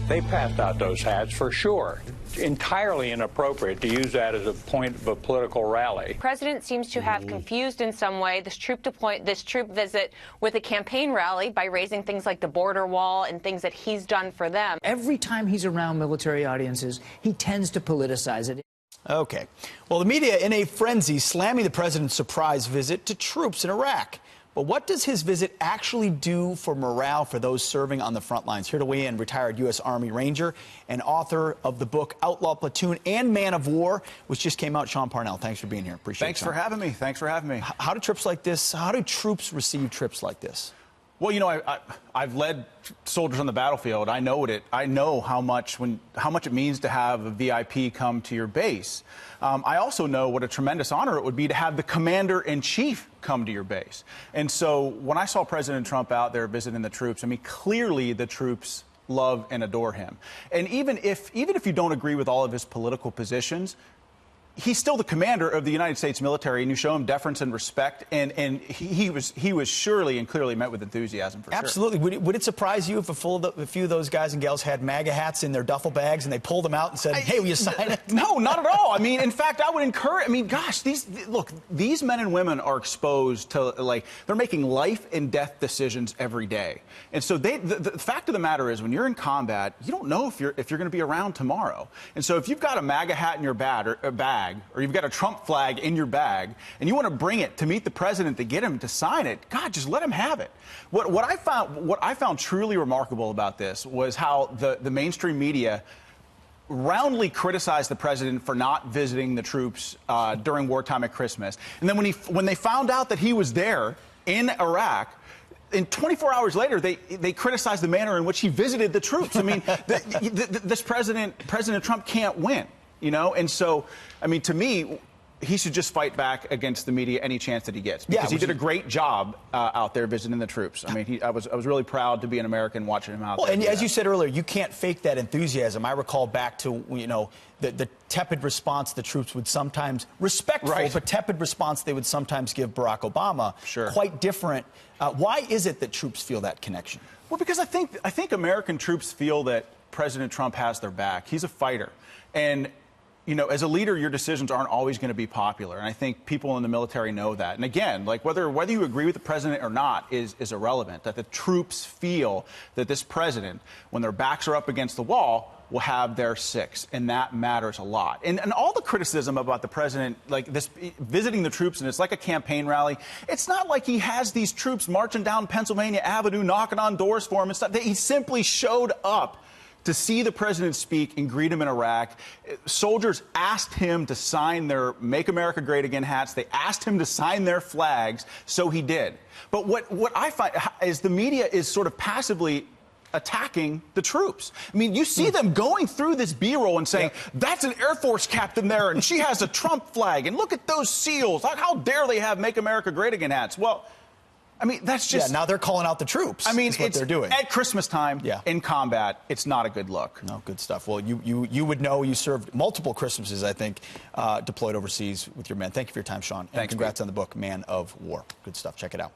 They passed out those hats for sure. Entirely inappropriate to use that as a point of a political rally. The president seems to have confused in some way this troop visit with a campaign rally by raising things like the border wall and things that he's done for them. Every time he's around military audiences, he tends to politicize it. Okay. Well, the media in a frenzy slamming the president's surprise visit to troops in Iraq. But what does his visit actually do for morale for those serving on the front lines? Here to weigh in, retired U.S. Army Ranger and author of the book Outlaw Platoon and Man of War, which just came out, Sean Parnell. Thanks for being here. Appreciate it. Thanks for having me. Thanks for having me. How do trips like this, how do troops receive trips like this? Well, you know, I've led soldiers on the battlefield. I know how much it means to have a VIP come to your base. I also know what a tremendous honor it would be to have the commander-in-chief come to your base. And so when I saw President Trump out there visiting the troops, I mean, clearly the troops love and adore him. And even if you don't agree with all of his political positions, he's still the commander of the United States military, and you show him deference and respect, and he was surely and clearly met with enthusiasm for sure. Absolutely. Would it surprise you if a few of those guys and gals had MAGA hats in their duffel bags and they pulled them out and said, hey, will you sign it? No, not at all. I mean, in fact, I would encourage, I mean, gosh, these men and women are exposed to, like, they're making life and death decisions every day. And so the fact of the matter is, when you're in combat, you don't know if you're going to be around tomorrow. And so if you've got a MAGA hat in your bag, or you've got a Trump flag in your bag, and you want to bring it to meet the president to get him to sign it, God, just let him have it. What I found truly remarkable about this was how the mainstream media roundly criticized the president for not visiting the troops during wartime at Christmas. And then when they found out that he was there in Iraq, and 24 hours later, they criticized the manner in which he visited the troops. I mean, this President Trump can't win. You know, and so, I mean, to me, he should just fight back against the media any chance that he gets, because he did a great job out there visiting the troops. I mean, I was really proud to be an American watching him out there. And as you said earlier, you can't fake that enthusiasm. I recall back to, you know, the tepid response the troops would sometimes, respectful, but tepid response they would sometimes give Barack Obama. Sure. Quite different. Why is it that troops feel that connection? Well, because I think American troops feel that President Trump has their back. He's a fighter. And you know, as a leader, your decisions aren't always going to be popular, and I think people in the military know that. And again, like whether you agree with the president or not is irrelevant. That the troops feel that this president, when their backs are up against the wall, will have their six, and that matters a lot. And all the criticism about the president, like this visiting the troops, and it's like a campaign rally. It's not like he has these troops marching down Pennsylvania Avenue, knocking on doors for him and stuff. He simply showed up to see the president speak and greet him in Iraq. Soldiers asked him to sign their Make America Great Again hats. They asked him to sign their flags, so he did. But what I find is the media is sort of passively attacking the troops. I mean, you see them going through this B-roll and saying, that's an Air Force captain there, and she has a Trump flag, and look at those SEALs. How dare they have Make America Great Again hats? Well, I mean, that's just... Yeah, now they're calling out the troops. I mean, that's what they're doing. At Christmas time, in combat, it's not a good look. No, good stuff. Well, you would know. You served multiple Christmases, I think, deployed overseas with your men. Thank you for your time, Sean. And Thanks, congrats on the book, Man of War. Good stuff. Check it out.